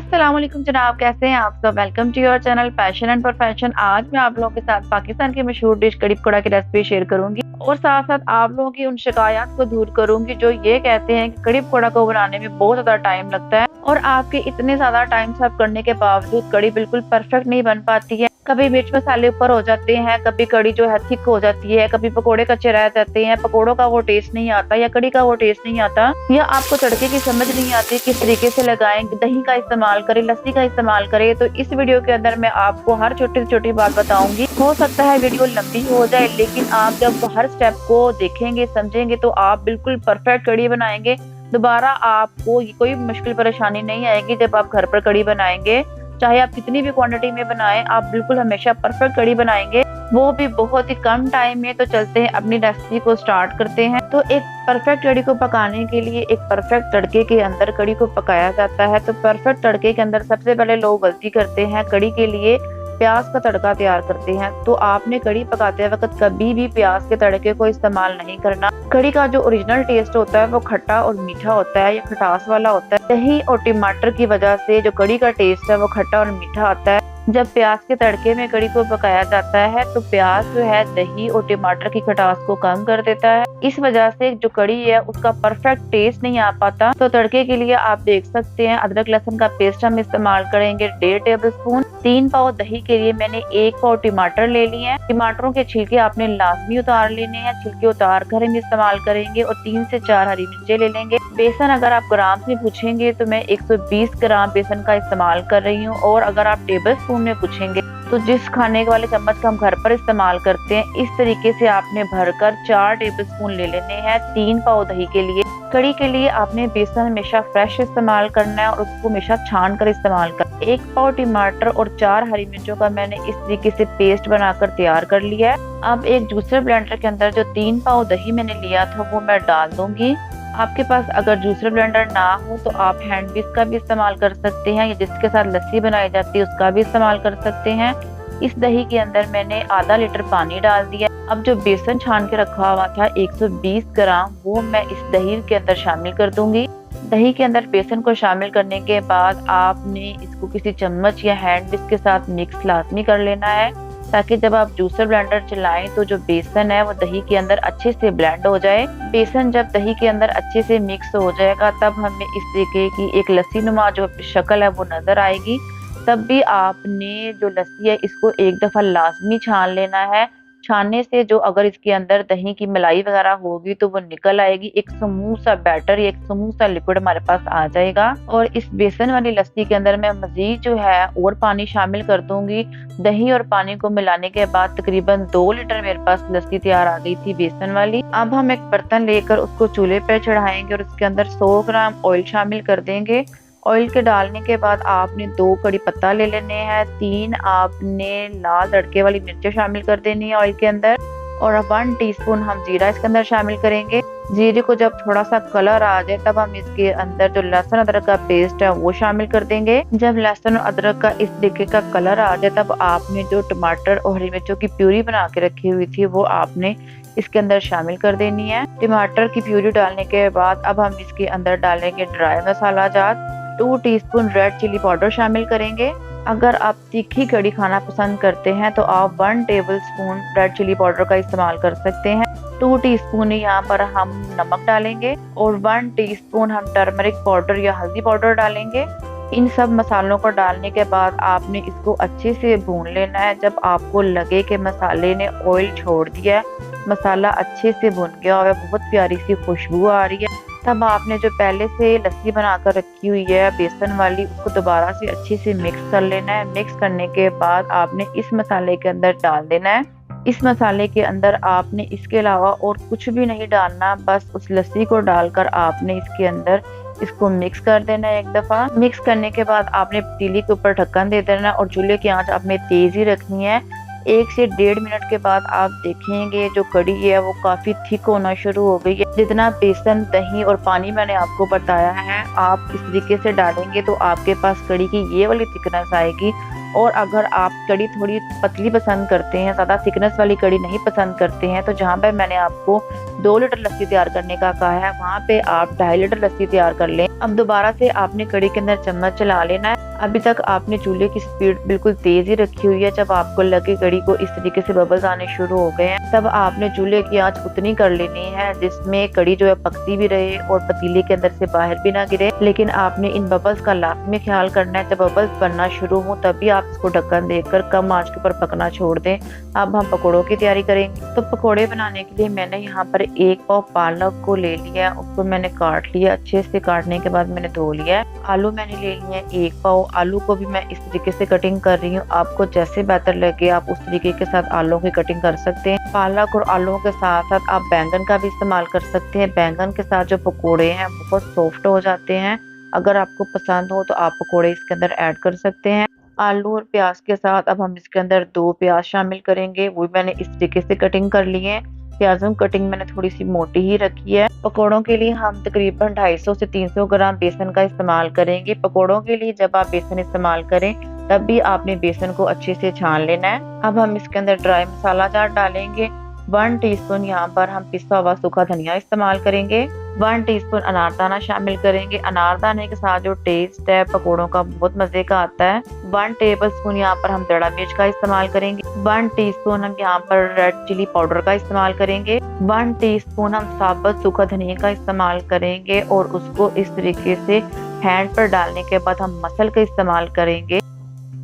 अस्सलाम वालेकुम जनाब, कैसे हैं आप सब। Welcome to your channel fashion and profession. आज मैं आप लोगों के साथ पाकिस्तान की मशहूर डिश कड़ी पकौड़ा की रेसिपी शेयर करूंगी और साथ साथ आप लोगों की उन शिकायत को दूर करूंगी जो ये कहते हैं कि कड़ी पकौड़ा को बनाने में बहुत ज्यादा टाइम लगता है और आपके इतने ज्यादा टाइम सर्व करने के बावजूद कड़ी बिल्कुल परफेक्ट नहीं बन पाती है। कभी मिर्च मसाले ऊपर हो जाते हैं, कभी कड़ी जो है थिक हो जाती है, कभी पकोड़े कच्चे रह जाते हैं, पकोड़ों का वो टेस्ट नहीं आता या कड़ी का वो टेस्ट नहीं आता, या आपको तड़के की समझ नहीं आती किस तरीके से लगाएं, दही का इस्तेमाल करें, लस्सी का इस्तेमाल करें। तो इस वीडियो के अंदर मैं आपको हर छोटी से छोटी बात बताऊंगी। हो सकता है वीडियो लंबी हो जाए, लेकिन आप जब हर स्टेप को देखेंगे समझेंगे तो आप बिल्कुल परफेक्ट कड़ी बनाएंगे। दोबारा आपको कोई मुश्किल परेशानी नहीं आएगी जब आप घर पर कड़ी बनाएंगे। चाहे आप कितनी भी क्वांटिटी में बनाएं, आप बिल्कुल हमेशा परफेक्ट कड़ी बनाएंगे, वो भी बहुत ही कम टाइम में। तो चलते हैं अपनी रेसिपी को स्टार्ट करते हैं। तो एक परफेक्ट कड़ी को पकाने के लिए एक परफेक्ट तड़के के अंदर कड़ी को पकाया जाता है। तो परफेक्ट तड़के के अंदर सबसे पहले लोग गलती करते हैं, कड़ी के लिए प्याज का तड़का तैयार करते हैं। तो आपने कड़ी पकाते वक्त कभी भी प्याज के तड़के को इस्तेमाल नहीं करना। कड़ी का जो ओरिजिनल टेस्ट होता है वो खट्टा और मीठा होता है, या खटास वाला होता है। दही और टमाटर की वजह से जो कड़ी का टेस्ट है वो खट्टा और मीठा आता है। जब प्याज के तड़के में कड़ी को पकाया जाता है तो प्याज जो है दही और टमाटर की खटास को कम कर देता है। इस वजह से जो कड़ी है उसका परफेक्ट टेस्ट नहीं आ पाता। तो तड़के के लिए आप देख सकते हैं अदरक लहसुन का पेस्ट हम इस्तेमाल करेंगे 1.5 टेबल स्पून। 3 पाव दही के लिए मैंने 1 पाव टमाटर ले लिए हैं। टमाटरों के छिलके आपने लाजमी उतार लेने हैं, छिलके उतार कर हम इस्तेमाल करेंगे। और 3 से 4 हरी मिर्चें ले लेंगे। बेसन अगर आप ग्राम में पूछेंगे तो मैं 120 ग्राम बेसन का इस्तेमाल कर रही हूँ, और अगर आप टेबल स्पून में पूछेंगे तो जिस खाने वाले चम्मच का हम घर पर इस्तेमाल करते हैं, इस तरीके से आपने भरकर 4 टेबल स्पून ले लेने हैं 3 पाव दही के लिए। कड़ी के लिए आपने बेसन हमेशा फ्रेश इस्तेमाल करना है और उसको हमेशा छान कर इस्तेमाल करना है। 1 पाव टमाटर और 4 हरी मिर्चों का मैंने इस तरीके से पेस्ट बनाकर तैयार कर लिया है। अब एक जूसर ब्लेंडर के अंदर जो 3 पाव दही मैंने लिया था वो मैं डाल दूंगी। आपके पास अगर जूसर ब्लेंडर ना हो तो आप हैंड विस्क का भी इस्तेमाल कर सकते हैं, या जिसके साथ लस्सी बनाई जाती है उसका भी इस्तेमाल कर सकते हैं। इस दही के अंदर मैंने आधा लीटर पानी डाल दिया। अब जो बेसन छान के रखा हुआ था 120 ग्राम, वो मैं इस दही के अंदर शामिल कर दूंगी। दही के अंदर बेसन को शामिल करने के बाद आपने इसको किसी चम्मच या हैंड विस्क के साथ मिक्स लाजमी कर लेना है, ताकि जब आप जूसर ब्लेंडर चलाएं तो जो बेसन है वो दही के अंदर अच्छे से ब्लेंड हो जाए। बेसन जब दही के अंदर अच्छे से मिक्स हो जाएगा तब हमें इस तरीके की एक लस्सी नुमा जो शक्ल है वो नजर आएगी। तब भी आपने जो लस्सी है इसको एक दफा लाजमी छान लेना है। छानने से जो अगर इसके अंदर दही की मलाई वगैरह होगी तो वो निकल आएगी। एक स्मूथ सा बैटर, एक स्मूथ सा लिक्विड हमारे पास आ जाएगा। और इस बेसन वाली लस्सी के अंदर मैं मजीद जो है और पानी शामिल कर दूंगी। दही और पानी को मिलाने के बाद तकरीबन 2 लीटर मेरे पास लस्सी तैयार आ गई थी बेसन वाली। अब हम एक बर्तन लेकर उसको चूल्हे पर चढ़ाएंगे और उसके अंदर 100 ग्राम ऑयल शामिल कर देंगे। ऑयल के डालने के बाद आपने 2 कड़ी पत्ता ले लेने हैं, 3 आपने लाल तड़के वाली मिर्चें शामिल कर देनी है ऑयल के अंदर, और 1 टीस्पून हम जीरा इसके अंदर शामिल करेंगे। जीरे को जब थोड़ा सा कलर आ जाए तब हम इसके अंदर जो लहसुन अदरक का पेस्ट है वो शामिल कर देंगे। जब लहसुन अदरक का इस तरीके का कलर आ जाए तब आपने जो टमाटर और हरी मिर्चों की प्यूरी बना के रखी हुई थी वो आपने इसके अंदर शामिल कर देनी है। टमाटर की प्यूरी डालने के बाद अब हम इसके अंदर डालेंगे ड्राई मसाला जात। 2 टीस्पून रेड चिली पाउडर शामिल करेंगे। अगर आप तीखी कड़ी खाना पसंद करते हैं तो आप 1 tablespoon red chilli powder का इस्तेमाल कर सकते हैं। 2 टीस्पून यहाँ पर हम नमक डालेंगे और 1 टीस्पून हम टर्मरिक पाउडर या हल्दी पाउडर डालेंगे। इन सब मसालों को डालने के बाद आपने इसको अच्छे से भून लेना है। जब आपको लगे कि मसाले ने ऑयल छोड़ दिया है, मसाला अच्छे से भुन गया और बहुत प्यारी सी खुशबू आ रही है, तब आपने जो पहले से लस्सी बनाकर रखी हुई है बेसन वाली उसको दोबारा से अच्छे से मिक्स कर लेना है। मिक्स करने के बाद आपने इस मसाले के अंदर डाल देना है। इस मसाले के अंदर आपने इसके अलावा और कुछ भी नहीं डालना, बस उस लस्सी को डालकर आपने इसके अंदर इसको मिक्स कर देना है। एक दफा मिक्स करने के बाद आपने पतीली के ऊपर ढक्कन दे देना और चूल्हे की आंच आपने तेज ही रखनी है। 1 से 1.5 मिनट के बाद आप देखेंगे जो कड़ी है वो काफी थिक होना शुरू हो गई है। जितना बेसन, दही और पानी मैंने आपको बताया है आप इस तरीके से डालेंगे तो आपके पास कड़ी की ये वाली थिकनेस आएगी। और अगर आप कड़ी थोड़ी पतली पसंद करते हैं, ज़्यादा थिकनेस वाली कड़ी नहीं पसंद करते हैं, तो जहाँ पर मैंने आपको 2 लीटर लस्सी तैयार करने का कहा है वहाँ पे आप 2.5 लीटर लस्सी तैयार कर लें। अब दोबारा से आपने कड़ी के अंदर चम्मच चला लेना है। अभी तक आपने चूल्हे की स्पीड बिल्कुल तेज ही रखी हुई है। जब आपको लगे कढ़ी को इस तरीके से बबल्स आने शुरू हो गए हैं, तब आपने चूल्हे की आंच उतनी कर लेनी है जिसमें कढ़ी जो है पकती भी रहे और पतीले के अंदर से बाहर भी ना गिरे। लेकिन आपने इन बबल्स का लाजमी ख्याल करना है। जब बबल्स बनना शुरू हो तभी आप इसको ढक्कन देकर कम आंच के ऊपर पकना छोड़ दें। अब हम पकौड़ों की तैयारी करेंगे। तो पकौड़े बनाने के लिए मैंने यहाँ पर 1 पाव पालक को ले लिया, उसको मैंने काट लिया। अच्छे से काटने के बाद मैंने धो लिया। आलू मैंने ले लिए हैं 1 पाव। आलू को भी मैं इस तरीके से कटिंग कर रही हूँ। आपको जैसे बेहतर लगे आप उस तरीके के साथ आलू की कटिंग कर सकते हैं। पालक और आलू के साथ साथ आप बैंगन का भी इस्तेमाल कर सकते हैं। बैंगन के साथ जो पकोड़े हैं बहुत सॉफ्ट हो जाते हैं। अगर आपको पसंद हो तो आप पकोड़े इसके अंदर ऐड कर सकते हैं। आलू और प्याज के साथ अब हम इसके अंदर 2 प्याज शामिल करेंगे, वो मैंने इस तरीके से कटिंग कर लिए है। प्याजों की कटिंग मैंने थोड़ी सी मोटी ही रखी है। पकोड़ों के लिए हम तकरीबन 250 से 300 ग्राम बेसन का इस्तेमाल करेंगे। पकोड़ों के लिए जब आप बेसन इस्तेमाल करें तब भी आपने बेसन को अच्छे से छान लेना है। अब हम इसके अंदर ड्राई मसाला जार डालेंगे। 1 टीस्पून यहाँ पर हम पिसा हुआ सूखा धनिया इस्तेमाल करेंगे। 1 टीस्पून अनारदाना शामिल करेंगे। अनारदाने के साथ जो टेस्ट है पकोड़ों का बहुत मजे का आता है। 1 टेबलस्पून यहाँ पर हम दड़ा मिर्च का इस्तेमाल करेंगे। 1 टीस्पून हम यहाँ पर रेड चिली पाउडर का इस्तेमाल करेंगे। 1 टीस्पून हम साबुत सूखा धनिया का इस्तेमाल करेंगे और उसको इस तरीके से हैंड पर डालने के बाद हम मसल का इस्तेमाल करेंगे।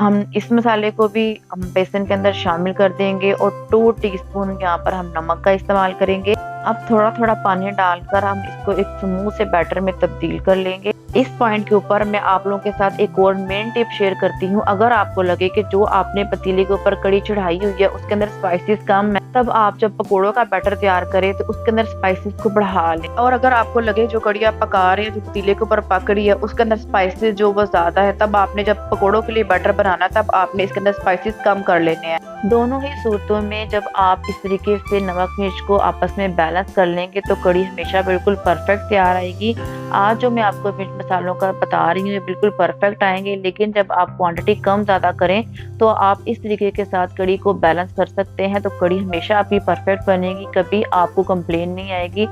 हम इस मसाले को भी हम बेसन के अंदर शामिल कर देंगे और 2 टीस्पून यहाँ पर हम नमक का इस्तेमाल करेंगे। अब थोड़ा थोड़ा पानी डालकर हम इसको एक स्मूथ से बैटर में तब्दील कर लेंगे। इस पॉइंट के ऊपर मैं आप लोगों के साथ एक और मेन टिप शेयर करती हूँ। अगर आपको लगे कि जो आपने पतीले के ऊपर कड़ी चढ़ाई हुई है उसके अंदर स्पाइसेस कम है, तब आप जब पकोड़ों का बैटर तैयार करें तो उसके अंदर स्पाइसेस को बढ़ा लें। और अगर आपको लगे जो कड़ी आप पका रहे हैं, जो पतीले के ऊपर पक रही है, उसके अंदर स्पाइसेस जो वो ज्यादा है, तब आपने जब पकोड़ों के लिए बैटर बनाना तब आपने इसके अंदर स्पाइसेस कम कर लेने हैं। दोनों ही सूरतों में जब आप इस तरीके से नमक मिर्च को आपस में बैलेंस कर लेंगे तो कड़ी हमेशा बिल्कुल परफेक्ट तैयार आएगी। आज जो मैं आपको मिर्च मसालों का बता रही हूँ ये बिल्कुल परफेक्ट आएंगे, लेकिन जब आप क्वांटिटी कम ज्यादा करें तो आप इस तरीके के साथ कड़ी को बैलेंस कर सकते हैं। तो कड़ी हमेशा आपकी परफेक्ट बनेगी, कभी आपको कंप्लेन नहीं आएगी।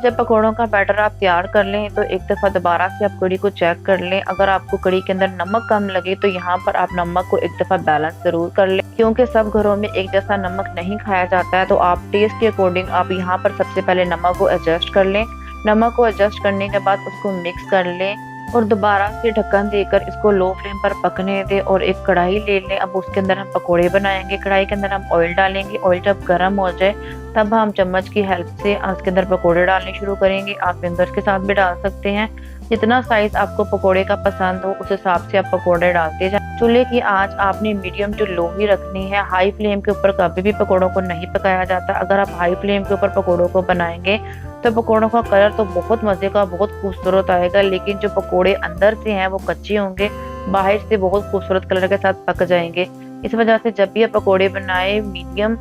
जब पकौड़ों का बैटर आप तैयार कर लें तो एक दफ़ा दोबारा से आप कड़ी को चेक कर लें। अगर आपको कड़ी के अंदर नमक कम लगे तो यहाँ पर आप नमक को एक दफ़ा बैलेंस ज़रूर कर लें, क्योंकि सब घरों में एक जैसा नमक नहीं खाया जाता है। तो आप टेस्ट के अकॉर्डिंग आप यहाँ पर सबसे पहले नमक को एडजस्ट कर लें। नमक को एडजस्ट करने के बाद उसको मिक्स कर लें और दोबारा से ढक्कन देकर इसको लो फ्लेम पर पकने दें और एक कढ़ाई ले लें। अब उसके अंदर हम पकोड़े बनाएंगे। कढ़ाई के अंदर हम ऑयल डालेंगे। ऑयल जब गर्म हो जाए तब हम चम्मच की हेल्प से उसके अंदर पकोड़े डालने शुरू करेंगे। आप फिंगर्स के साथ भी डाल सकते हैं। जितना साइज आपको पकोड़े का पसंद हो उस हिसाब से आप पकोड़े डालते जाएं। चूल्हे की आंच आपने मीडियम टू लो ही रखनी है। हाई फ्लेम के ऊपर कभी भी पकोड़ों को नहीं पकाया जाता। अगर आप हाई फ्लेम के ऊपर पकोड़ों को बनाएंगे तो पकोड़ों का कलर तो बहुत मजे का, बहुत खूबसूरत आएगा, लेकिन जो पकोड़े अंदर से हैं वो कच्चे होंगे, बाहर से बहुत खूबसूरत कलर के साथ पक जाएंगे। इस वजह से जब भी आप पकोड़े बनाए मीडियम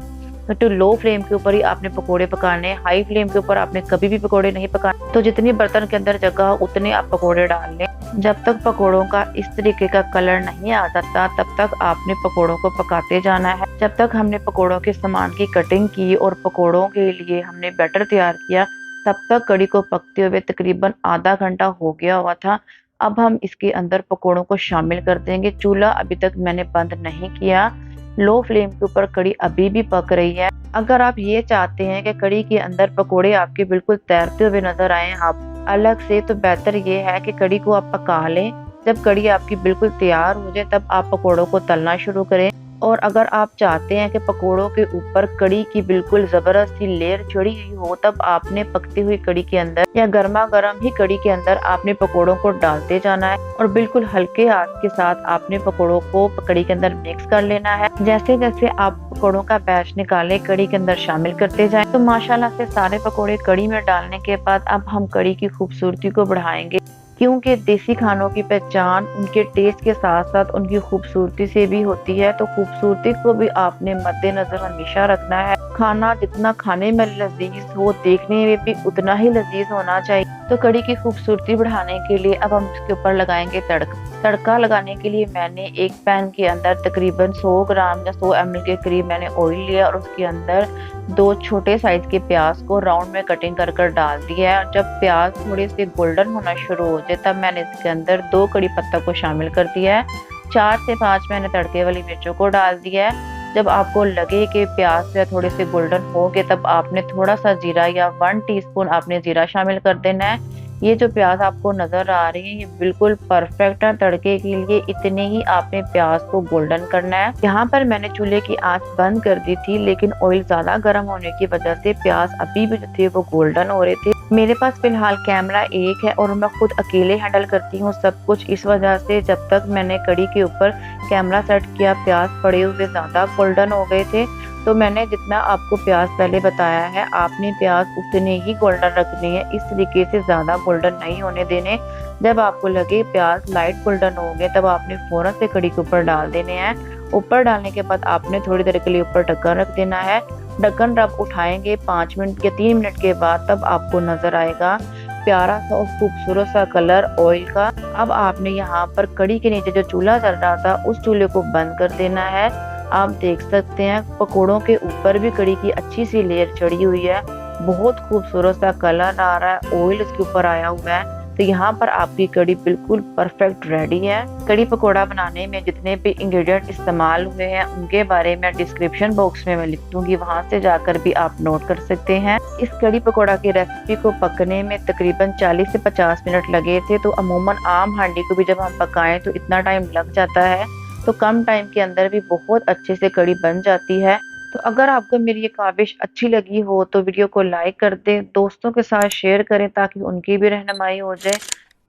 टू लो फ्लेम के ऊपर ही आपने पकोड़े पकाने। हाई फ्लेम के ऊपर आपने कभी भी पकोड़े नहीं पकाने। तो जितनी बर्तन के अंदर जगह हो उतने आप पकोड़े डाल लें। जब तक पकोड़ों का इस तरीके का कलर नहीं आ जाता तब तक आपने पकोड़ों को पकाते जाना है। जब तक हमने पकोड़ों के सामान की कटिंग की और पकोड़ों के लिए हमने बैटर तैयार किया तब तक कड़ी को पकते हुए तकरीबन आधा घंटा हो गया हुआ था। अब हम इसके अंदर पकोड़ों को शामिल कर देंगे। चूल्हा अभी तक मैंने बंद नहीं किया। लो फ्लेम के ऊपर कड़ी अभी भी पक रही है। अगर आप ये चाहते हैं कि कड़ी के अंदर पकोड़े आपके बिल्कुल तैरते हुए नजर आए आप अलग से, तो बेहतर ये है कि कड़ी को आप पका लें। जब कड़ी आपकी बिल्कुल तैयार हो जाए तब आप पकोड़ों को तलना शुरू करें। और अगर आप चाहते हैं कि पकोड़ों के ऊपर कड़ी की बिल्कुल जबरदस्त सी लेयर चढ़ी हुई हो तब आपने पकती हुई कड़ी के अंदर या गर्मा गर्म ही कड़ी के अंदर आपने पकोड़ों को डालते जाना है और बिल्कुल हल्के हाथ के साथ आपने पकोड़ों को कड़ी के अंदर मिक्स कर लेना है। जैसे जैसे आप पकोड़ों का बैच निकाले कड़ी के अंदर शामिल करते जाएं तो माशाल्लाह से सारे पकोड़े कड़ी में डालने के बाद अब हम कड़ी की खूबसूरती को बढ़ाएंगे, क्योंकि देसी खानों की पहचान उनके टेस्ट के साथ साथ उनकी खूबसूरती से भी होती है। तो खूबसूरती को भी आपने मद्देनजर हमेशा रखना है। खाना जितना खाने में लजीज हो देखने में भी उतना ही लजीज होना चाहिए। तो कड़ी की खूबसूरती बढ़ाने के लिए अब हम इसके ऊपर लगाएंगे तड़का। तड़का लगाने के लिए मैंने एक पैन के अंदर तकरीबन 100 ग्राम या 100 ml के करीब मैंने ऑयल लिया और उसके अंदर 2 छोटे साइज के प्याज को राउंड में कटिंग कर कर डाल दिया है। जब प्याज थोड़े से गोल्डन होना शुरू हो जाए तब मैंने इसके अंदर 2 कड़ी पत्ता को शामिल कर दिया है। 4 से 5 मैंने तड़के वाली मिर्चों को डाल दिया है। जब आपको लगे कि प्याज या थोड़े से गोल्डन हो गए तब आपने थोड़ा सा जीरा या 1 टीस्पून आपने जीरा शामिल कर देना है। ये जो प्याज आपको नजर आ रही है ये बिल्कुल परफेक्ट है तड़के के लिए, इतने ही आपने प्याज को गोल्डन करना है। यहाँ पर मैंने चूल्हे की आंच बंद कर दी थी लेकिन ऑयल ज्यादा गर्म होने की वजह से प्याज अभी भी जो थे वो गोल्डन हो रहे थे। मेरे पास फिलहाल कैमरा एक है और मैं खुद अकेले हैंडल करती हूँ सब कुछ, इस वजह से जब तक मैंने कड़ी के ऊपर कैमरा सेट किया प्याज पड़े हुए ज्यादा गोल्डन हो गए थे। तो मैंने जितना आपको प्याज पहले बताया है आपने प्याज उतने ही गोल्डन रखने हैं, इस तरीके से ज्यादा गोल्डन नहीं होने देने। जब आपको लगे प्याज लाइट गोल्डन हो गए तब आपने फौरन से कड़ी के ऊपर डाल देने हैं। ऊपर डालने के बाद आपने थोड़ी देर के लिए ऊपर ढक्कन रख देना है। ढक्कन जब उठाएंगे 5 मिनट या 3 मिनट के बाद तब आपको नजर आएगा प्यारा सा और खूबसूरत सा कलर ऑयल का। अब आपने यहाँ पर कड़ी के नीचे जो चूल्हा चल रहा था उस चूल्हे को बंद कर देना है। आप देख सकते हैं पकोड़ों के ऊपर भी कड़ी की अच्छी सी लेयर चढ़ी हुई है, बहुत खूबसूरत सा कलर आ रहा है, ऑयल इसके ऊपर आया हुआ है। तो यहाँ पर आपकी कड़ी बिल्कुल परफेक्ट रेडी है। कड़ी पकोड़ा बनाने में जितने भी इंग्रेडिएंट इस्तेमाल हुए हैं उनके बारे में डिस्क्रिप्शन बॉक्स में मैं लिख दूंगी, वहां से जाकर भी आप नोट कर सकते हैं। इस कड़ी पकोड़ा की रेसिपी को पकने में तकरीबन 40 से 50 मिनट लगे थे। तो अमूमन आम हांडी को भी जब हम पकाएं तो इतना टाइम लग जाता है, तो कम टाइम के अंदर भी बहुत अच्छे से कड़ी बन जाती है। तो अगर आपको मेरी ये काविश अच्छी लगी हो तो वीडियो को लाइक कर दें, दोस्तों के साथ शेयर करें ताकि उनकी भी रहनुमाई हो जाए।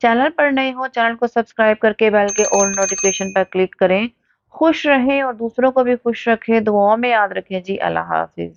चैनल पर नए हो चैनल को सब्सक्राइब करके बेल के ऑल नोटिफिकेशन पर क्लिक करें। खुश रहें और दूसरों को भी खुश रखें, दुआओं में याद रखें जी। अल्लाह हाफिज।